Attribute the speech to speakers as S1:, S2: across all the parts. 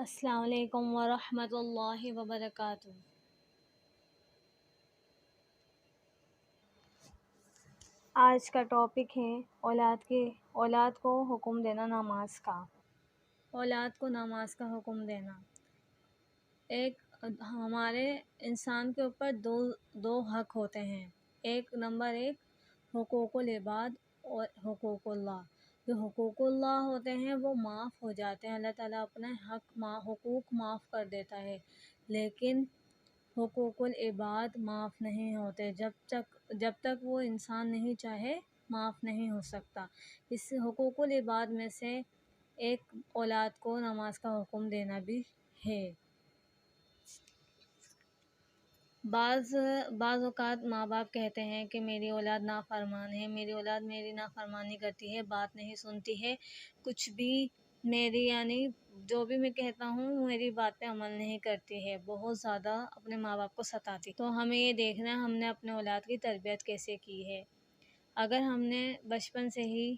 S1: السلام علیکم ورحمۃ اللہ وبرکاتہ۔ آج کا ٹاپک ہے اولاد کو حکم دینا نماز کا۔ اولاد کو نماز کا حکم دینا ہمارے انسان کے اوپر دو حق ہوتے ہیں۔ نمبر ایک حقوق العباد اور حقوق اللہ۔ جو حقوق اللہ ہوتے ہیں وہ معاف ہو جاتے ہیں، اللہ تعالیٰ اپنے حقوق معاف کر دیتا ہے، لیکن حقوق العباد معاف نہیں ہوتے۔ جب تک وہ انسان نہیں چاہے معاف نہیں ہو سکتا۔ اس حقوق العباد میں سے ایک اولاد کو نماز کا حکم دینا بھی ہے۔ بعض اوقات ماں باپ کہتے ہیں کہ میری اولاد نافرمان ہے، میری اولاد میری نافرمانی کرتی ہے، بات نہیں سنتی ہے، کچھ بھی یعنی جو بھی میں کہتا ہوں میری بات پہ عمل نہیں کرتی ہے، بہت زیادہ اپنے ماں باپ کو ستاتی۔ تو ہمیں یہ دیکھنا ہے ہم نے اپنے اولاد کی تربیت کیسے کی ہے۔ اگر ہم نے بچپن سے ہی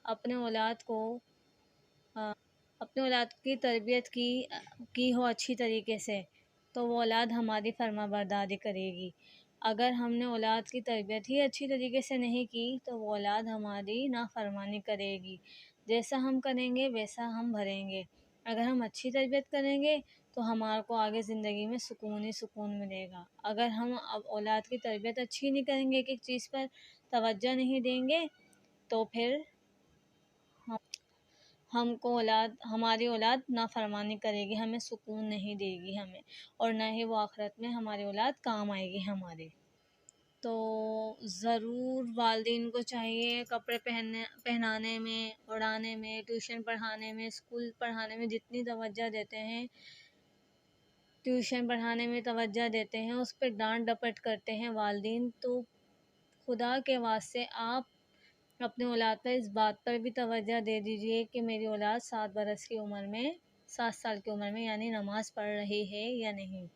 S1: اپنے اولاد کی تربیت کی ہو اچھی طریقے سے، تو وہ اولاد ہماری فرما برداری کرے گی۔ اگر ہم نے اولاد کی تربیت ہی اچھی طریقے سے نہیں کی تو وہ اولاد ہماری نافرمانی کرے گی۔ جیسا ہم کریں گے ویسا ہم بھریں گے۔ اگر ہم اچھی تربیت کریں گے تو ہمارے کو آگے زندگی میں سکون ہی سکون ملے گا۔ اگر ہم اولاد کی تربیت اچھی نہیں کریں گے، ایک چیز پر توجہ نہیں دیں گے، تو پھر ہماری اولاد نافرمانی کرے گی، ہمیں سکون نہیں دے گی ہمیں، اور نہ ہی وہ آخرت میں ہماری اولاد کام آئے گی ہمارے۔ تو ضرور والدین کو چاہیے کپڑے پہنانے میں، اڑانے میں، ٹیوشن پڑھانے میں، اسکول پڑھانے میں جتنی توجہ دیتے ہیں، ٹیوشن پڑھانے میں توجہ دیتے ہیں، اس پہ ڈانٹ ڈپٹ کرتے ہیں والدین، تو خدا کے واسطے آپ اپنے اولاد پر اس بات پر بھی توجہ دے دیجئے کہ میری اولاد 7 سال کی عمر میں یعنی نماز پڑھ رہی ہے یا نہیں۔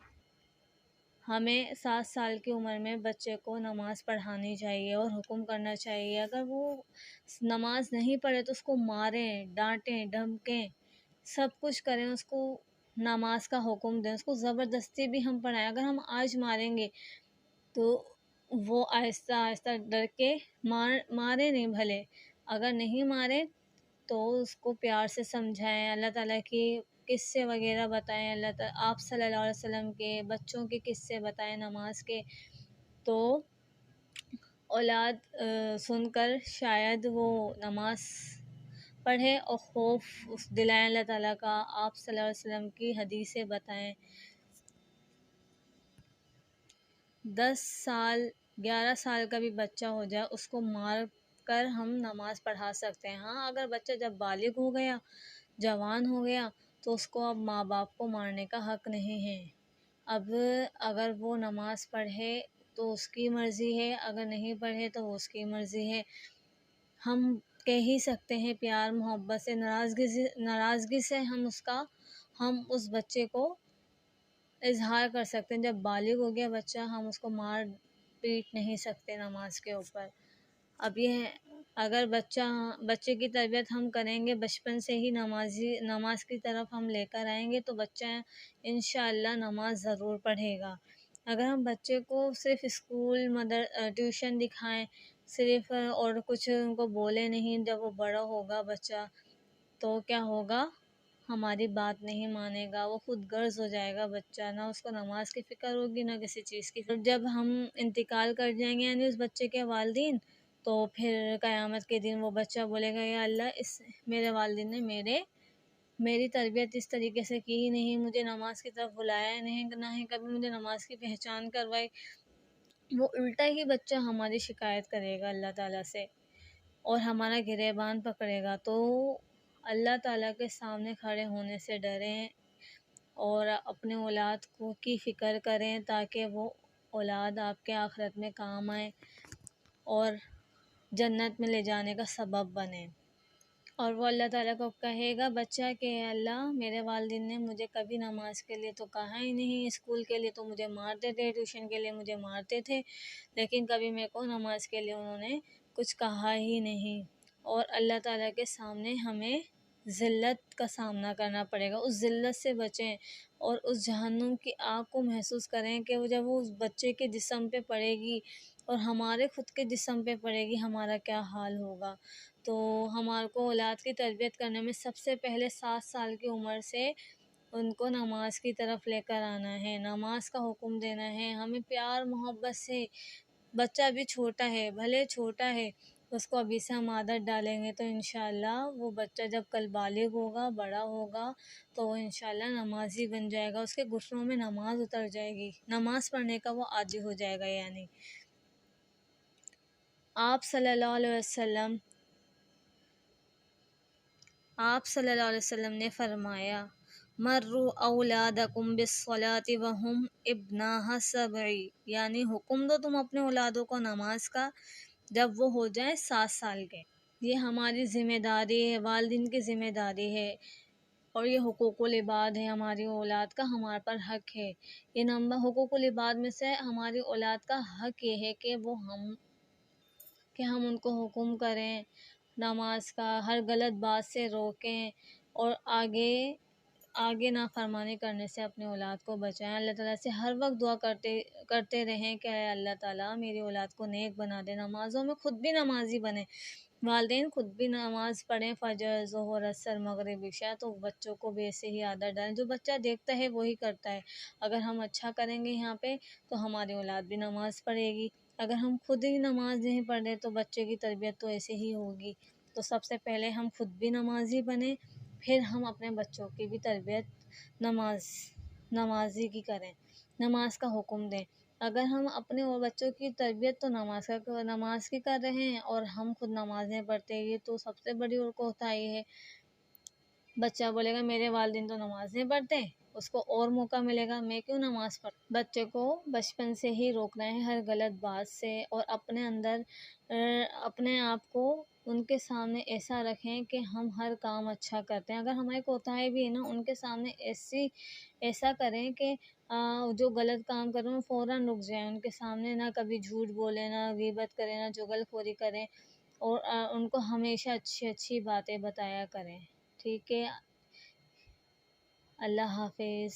S1: ہمیں 7 سال کی عمر میں بچے کو نماز پڑھانی چاہیے اور حکم کرنا چاہیے۔ اگر وہ نماز نہیں پڑھے تو اس کو ماریں، ڈانٹیں، دھمکیں، سب کچھ کریں، اس کو نماز کا حکم دیں، اس کو زبردستی بھی ہم پڑھائیں۔ اگر ہم آج ماریں گے تو وہ آہستہ آہستہ ڈر کے مارے نہیں بھلے، اگر نہیں مارے تو اس کو پیار سے سمجھائیں، اللہ تعالیٰ کی قصے وغیرہ بتائیں، آپ صلی اللہ علیہ وسلم کے بچوں کے قصے بتائیں نماز کے، تو اولاد سن کر شاید وہ نماز پڑھے اور خوف دلائیں اللہ تعالیٰ کا، آپ صلی اللہ علیہ وسلم کی حدیثیں بتائیں۔ 10 سال 11 سال کا بھی بچہ ہو جائے اس کو مار کر ہم نماز پڑھا سکتے ہیں۔ ہاں، اگر بچہ جب بالغ ہو گیا، جوان ہو گیا، تو اس کو اب ماں باپ کو مارنے کا حق نہیں ہے۔ اب اگر وہ نماز پڑھے تو اس کی مرضی ہے، اگر نہیں پڑھے تو وہ اس کی مرضی ہے۔ ہم کہہ ہی سکتے ہیں پیار محبت سے، ناراضگی سے ہم اس بچے کو اظہار کر سکتے ہیں۔ جب بالغ ہو گیا بچہ، ہم اس کو مار پیٹ نہیں سکتے نماز کے اوپر۔ اب یہ اگر بچے کی تربیت ہم کریں گے، بچپن سے ہی نماز کی طرف ہم لے کر آئیں گے تو بچہ انشاءاللہ نماز ضرور پڑھے گا۔ اگر ہم بچے کو صرف اسکول ٹیوشن دکھائیں صرف اور کچھ ان کو بولے نہیں، جب وہ بڑا ہوگا بچہ تو کیا ہوگا؟ ہماری بات نہیں مانے گا، وہ خود غرض ہو جائے گا بچہ، نہ اس کو نماز کی فکر ہوگی نہ کسی چیز کی۔ جب ہم انتقال کر جائیں گے یعنی اس بچے کے والدین، تو پھر قیامت کے دن وہ بچہ بولے گا یا اللہ میرے والدین نے میری تربیت اس طریقے سے کی ہی نہیں، مجھے نماز کی طرف بلایا نہیں، نہ ہی کبھی مجھے نماز کی پہچان کروائی۔ وہ الٹا ہی بچہ ہماری شکایت کرے گا اللہ تعالیٰ سے اور ہمارا گریبان پکڑے گا۔ تو اللہ تعالیٰ کے سامنے کھڑے ہونے سے ڈریں اور اپنے اولاد کی فکر کریں تاکہ وہ اولاد آپ کے آخرت میں کام آئے اور جنت میں لے جانے کا سبب بنے۔ اور وہ اللہ تعالیٰ کو کہے گا بچہ کہ اللہ میرے والدین نے مجھے کبھی نماز کے لیے تو کہا ہی نہیں، اسکول کے لیے تو مجھے مارتے تھے، ٹیوشن کے لیے مجھے مارتے تھے، لیکن کبھی میرے کو نماز کے لیے انہوں نے کچھ کہا ہی نہیں۔ اور اللہ تعالیٰ کے سامنے ہمیں ذلت کا سامنا کرنا پڑے گا، اس ذلت سے بچیں اور اس جہنم کی آگ کو محسوس کریں کہ وہ جب وہ اس بچے کے جسم پہ پڑے گی اور ہمارے خود کے جسم پہ پڑے گی ہمارا کیا حال ہوگا۔ تو ہمارے کو اولاد کی تربیت کرنے میں سب سے پہلے 7 سال کی عمر سے ان کو نماز کی طرف لے کر آنا ہے، نماز کا حکم دینا ہے، ہمیں پیار محبت سے۔ بچہ ابھی چھوٹا ہے، بھلے چھوٹا ہے، اس کو ابھی سے ہم عادت ڈالیں گے تو انشاءاللہ وہ بچہ جب کل بالغ ہوگا، بڑا ہوگا، تو وہ انشاءاللہ نمازی بن جائے گا، اس کے گھٹنوں میں نماز اتر جائے گی، نماز پڑھنے کا وہ عادی ہو جائے گا۔ یعنی آپ صلی اللہ علیہ وسلم نے فرمایا مروا اولادکم بالصلاۃ وہم ابناء سبع، یعنی حکم دو تم اپنے اولادوں کو نماز کا جب وہ ہو جائیں 7 سال کے۔ یہ ہماری ذمہ داری ہے، والدین کی ذمہ داری ہے، اور یہ حقوق العباد ہے، ہماری اولاد کا ہمارے پر حق ہے۔ یہ نمبر حقوق العباد میں سے ہماری اولاد کا حق یہ ہے کہ ہم ان کو حکم کریں نماز کا، ہر غلط بات سے روکیں اور آگے نافرمانی کرنے سے اپنے اولاد کو بچائیں۔ اللہ تعالیٰ سے ہر وقت دعا کرتے رہیں کہ اے اللہ تعالیٰ میری اولاد کو نیک بنا دے، نمازوں میں خود بھی نمازی بنے، والدین خود بھی نماز پڑھیں، فجر، ظہر، عصر، مغرب، عشاء، تو بچوں کو بھی ایسے ہی عادت ڈالیں، جو بچہ دیکھتا ہے وہی کرتا ہے۔ اگر ہم اچھا کریں گے یہاں پہ تو ہماری اولاد بھی نماز پڑھے گی، اگر ہم خود ہی نماز نہیں پڑھ رہے تو بچے کی تربیت تو ایسے ہی ہوگی۔ تو سب سے پہلے ہم خود بھی نمازی بنیں، پھر ہم اپنے بچوں کی بھی تربیت نمازی کی کریں، نماز کا حکم دیں۔ اگر ہم اپنے بچوں کی تربیت تو نماز کی کر رہے ہیں اور ہم خود نماز نہیں پڑھتے، یہ تو سب سے بڑی اور کوتاہی ہے۔ بچہ بولے گا میرے والدین تو نماز نہیں پڑھتے، اس کو اور موقع ملے گا میں کیوں نماز پڑھوں۔ بچے کو بچپن سے ہی روکنا ہے ہر غلط بات سے، اور اپنے آپ کو ان کے سامنے ایسا رکھیں کہ ہم ہر کام اچھا کرتے ہیں۔ اگر ہماری کوتاہی بھی ہے نا، ان کے سامنے ایسا کریں کہ جو غلط کام کریں وہ فوراً رک جائیں، ان کے سامنے نہ کبھی جھوٹ بولیں، نہ غیبت کریں، نہ چغل خوری کریں، اور ان کو ہمیشہ اچھی اچھی باتیں بتایا کریں۔ ٹھیک ہے، اللہ حافظ۔